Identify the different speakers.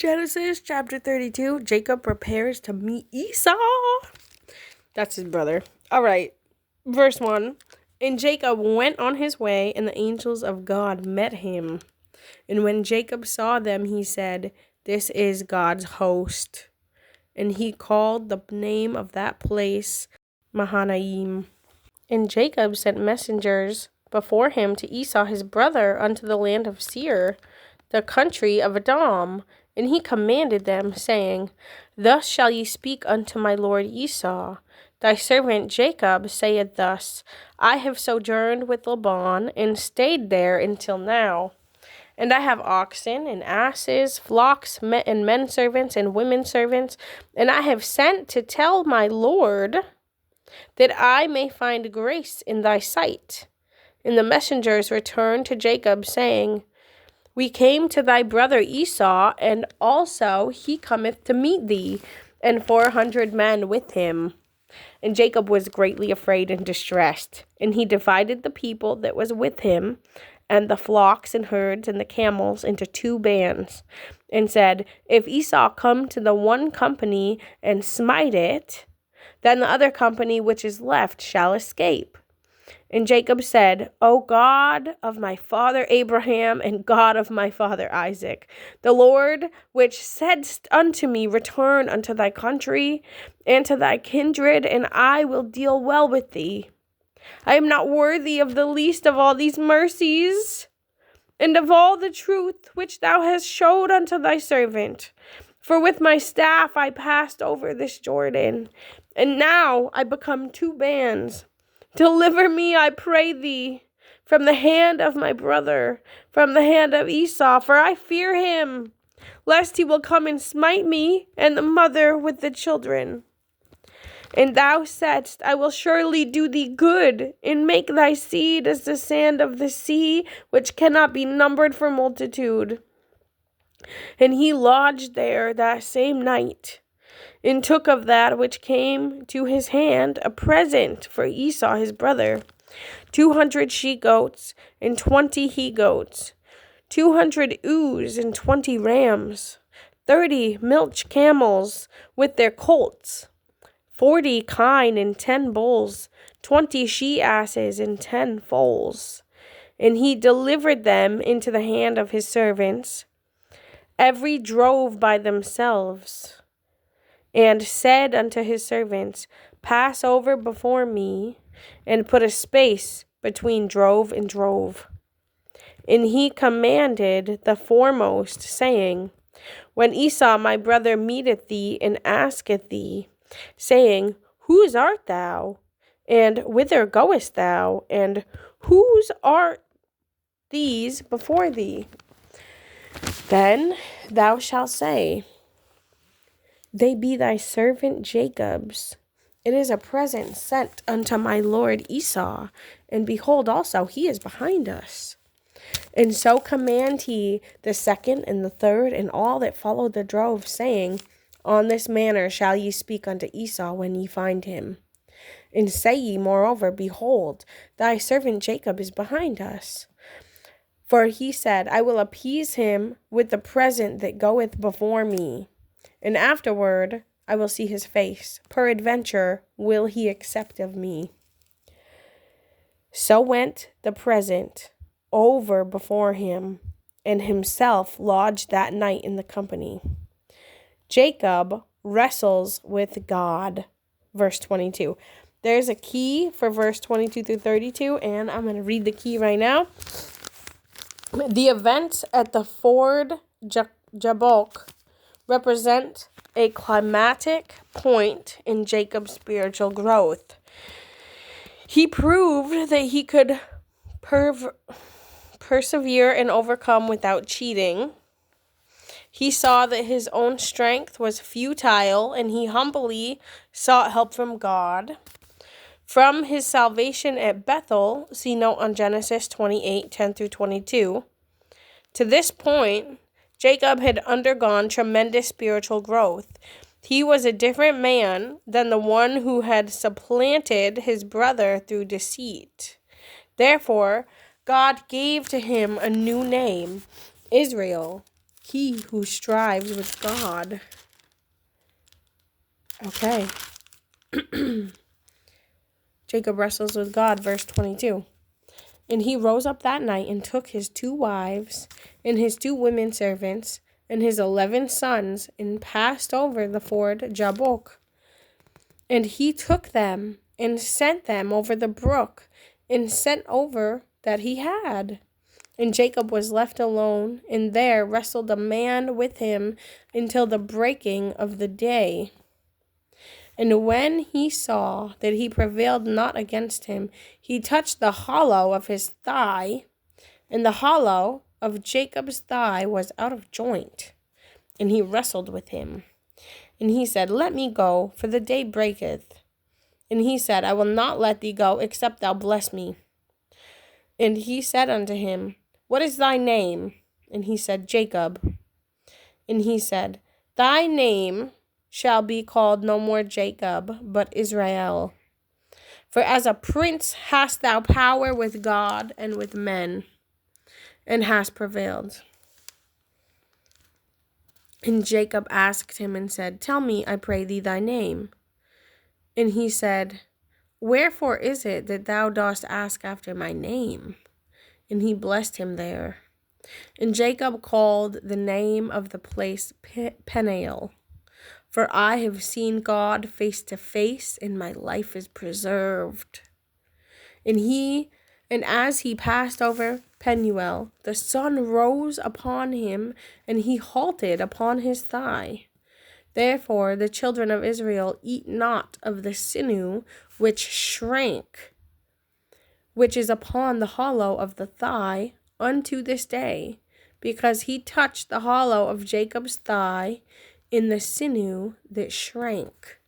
Speaker 1: Genesis chapter 32, Jacob prepares to meet Esau. That's his brother. All right, verse 1. And Jacob went on his way, and the angels of God met him. And when Jacob saw them, he said, "This is God's host." And he called the name of that place Mahanaim. And Jacob sent messengers before him to Esau his brother unto the land of Seir, the country of Edom. And he commanded them, saying, Thus shall ye speak unto my lord Esau. Thy servant Jacob saith thus, I have sojourned with Laban, and stayed there until now. And I have oxen and asses, flocks, and men servants and women servants. And I have sent to tell my lord that I may find grace in thy sight. And the messengers returned to Jacob, saying, We came to thy brother Esau, and also he cometh to meet thee, and 400 men with him. And Jacob was greatly afraid and distressed. And he divided the people that was with him, and the flocks and herds and the camels, into 2 bands, and said, If Esau come to the one company and smite it, then the other company which is left shall escape. And Jacob said, O God of my father Abraham and God of my father Isaac, the Lord which saidst unto me, Return unto thy country and to thy kindred, and I will deal well with thee. I am not worthy of the least of all these mercies, and of all the truth which thou hast showed unto thy servant. For with my staff I passed over this Jordan, and now I become 2 bands. Deliver me, I pray thee, from the hand of my brother, from the hand of Esau, for I fear him, lest he will come and smite me and the mother with the children. And thou saidst, I will surely do thee good, and make thy seed as the sand of the sea, which cannot be numbered for multitude. And he lodged there that same night, and took of that which came to his hand a present for Esau his brother, 200 she-goats, and 20 he-goats, 200 ewes, and 20 rams, 30 milch camels with their colts, 40 kine, and 10 bulls, 20 she-asses, and 10 foals. And he delivered them into the hand of his servants, every drove by themselves, and said unto his servants, Pass over before me, and put a space between drove and drove. And he commanded the foremost, saying, When Esau my brother meeteth thee, and asketh thee, saying, Whose art thou? And whither goest thou? And whose art these before thee? Then thou shalt say, They be thy servant Jacob's. It is a present sent unto my lord Esau, and behold also he is behind us. And so command he the second and the third, and all that followed the drove, saying, On this manner shall ye speak unto Esau when ye find him. And say ye moreover, Behold, thy servant Jacob is behind us. For he said, I will appease him with the present that goeth before me, and afterward I will see his face. Peradventure will he accept of me. So went the present over before him, and himself lodged that night in the company. Jacob wrestles with God. Verse 22. There's a key for verse 22 through 32, and I'm going to read the key right now. The events at the ford Jabbok represent a climatic point in Jacob's spiritual growth. He proved that he could persevere and overcome without cheating. He saw that his own strength was futile, and he humbly sought help from God. From his salvation at Bethel, see note on Genesis 28, 10 through 22. To this point, Jacob had undergone tremendous spiritual growth. He was a different man than the one who had supplanted his brother through deceit. Therefore, God gave to him a new name, Israel. he who strives with God. Okay. Jacob wrestles with God, verse 22. And he rose up that night and took his 2 wives and his 2 women servants and his 11 sons and passed over the ford Jabbok. And he took them and sent them over the brook and sent over that he had. And Jacob was left alone, and there wrestled a man with him until the breaking of the day. And when he saw that he prevailed not against him, he touched the hollow of his thigh, and the hollow of Jacob's thigh was out of joint. And he wrestled with him. And he said, Let me go, for the day breaketh. And he said, I will not let thee go, except thou bless me. And he said unto him, What is thy name? And he said, Jacob. And he said, Thy name shall be called no more Jacob, but Israel. For as a prince hast thou power with God and with men, and hast prevailed. And Jacob asked him and said, Tell me, I pray thee, thy name. And he said, Wherefore is it that thou dost ask after my name? And he blessed him there. And Jacob called the name of the place Peniel. For I have seen God face to face, and my life is preserved. And as he passed over Penuel, the sun rose upon him, and he halted upon his thigh. Therefore the children of Israel eat not of the sinew which shrank, which is upon the hollow of the thigh, unto this day, because he touched the hollow of Jacob's thigh in the sinew that shrank.